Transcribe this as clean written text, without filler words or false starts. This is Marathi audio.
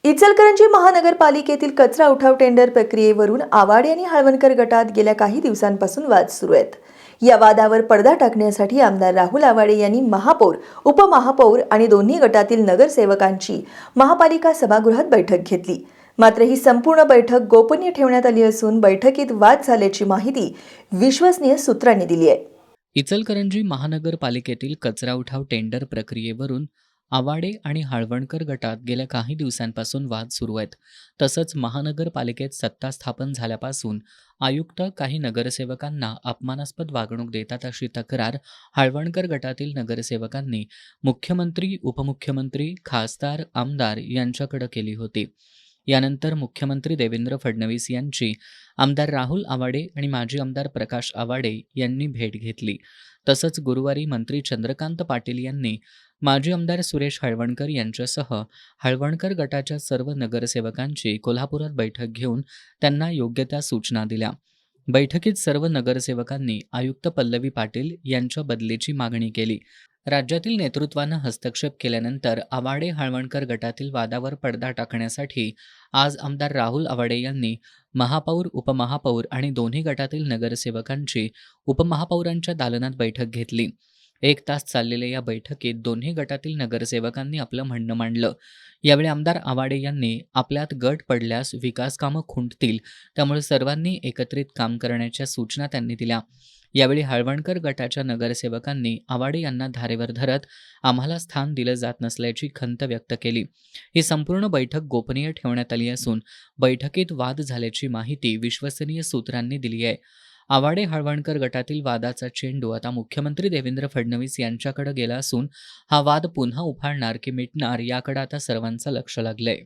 इचलकरंजी महानगरपालिकेतील कचरा उठाव टेंडर प्रक्रियेवरून आवाडे आणि हळवणकर गटात गेल्या काही दिवसांपासून वाद सुरू आहेत. या वादावर पडदा टाकण्यासाठी आमदार राहुल आवाडे यांनी महापौर, उपमहापौर आणि दोन्ही गटातील नगरसेवकांची महापालिका सभागृहात बैठक घेतली. मात्र ही संपूर्ण बैठक गोपनीय ठेवण्यात आली असून बैठकीत वाद झाल्याची माहिती विश्वसनीय सूत्रांनी दिली आहे. इचलकरंजी महानगरपालिकेतील कचरा उठाव टेंडर प्रक्रियेवरून आवाडे आणि हळवणकर गटात गेल्या काही दिवसांपासून वाद सुरू आहेत. तसंच महानगरपालिकेत सत्ता स्थापन झाल्यापासून आयुक्त काही नगरसेवकांना अपमानास्पद वागणूक देतात अशी तक्रार हळवणकर गटातील नगरसेवकांनी मुख्यमंत्री, उपमुख्यमंत्री, खासदार, आमदार यांच्याकडे केली होती. यानंतर मुख्यमंत्री देवेंद्र फडणवीस यांची आमदार राहुल आवाडे आणि माजी आमदार प्रकाश आवाडे यांनी भेट घेतली. तसंच गुरुवारी मंत्री चंद्रकांत पाटील यांनी माजी आमदार सुरेश हळवणकर यांच्यासह हळवणकर गटाच्या सर्व नगरसेवकांची कोल्हापुरात बैठक घेऊन त्यांना योग्य त्या सूचना दिल्या. बैठकीत सर्व नगरसेवकांनी आयुक्त पल्लवी पाटील यांच्या बदलीची मागणी केली. राज्यातील नेतृत्वानं हस्तक्षेप केल्यानंतर आवाडे हळवणकर गटातील वादावर पडदा टाकण्यासाठी आज आमदार राहुल आवाडे यांनी महापौर, उपमहापौर आणि दोन्ही गटातील नगरसेवकांची उपमहापौरांच्या दालनात बैठक घेतली. 1 तास चाललेल्या या बैठकीत दोन्ही गटातील नगरसेवकांनी आपलं म्हणणं मांडलं. यावेळी आमदार आवाडे यांनी आपल्यात गट पडल्यास विकास कामं खुंटतील, त्यामुळे सर्वांनी एकत्रित काम करण्याच्या सूचना त्यांनी दिल्या. यावेळी हळवणकर गटाच्या नगरसेवकांनी आवाडे यांना धारेवर धरत आम्हाला स्थान दिलं जात नसल्याची खंत व्यक्त केली. ही संपूर्ण बैठक गोपनीय ठेवण्यात आली असून बैठकीत वाद झाल्याची माहिती विश्वसनीय सूत्रांनी दिली आहे. आवाडे हळवणकर गटातील वादाचा चेंडू आता मुख्यमंत्री देवेंद्र फडणवीस यांच्याकडे गेला असून हा वाद पुन्हा उफाळणार की मिटणार याकडे आता सर्वांचं लक्ष लागलंय.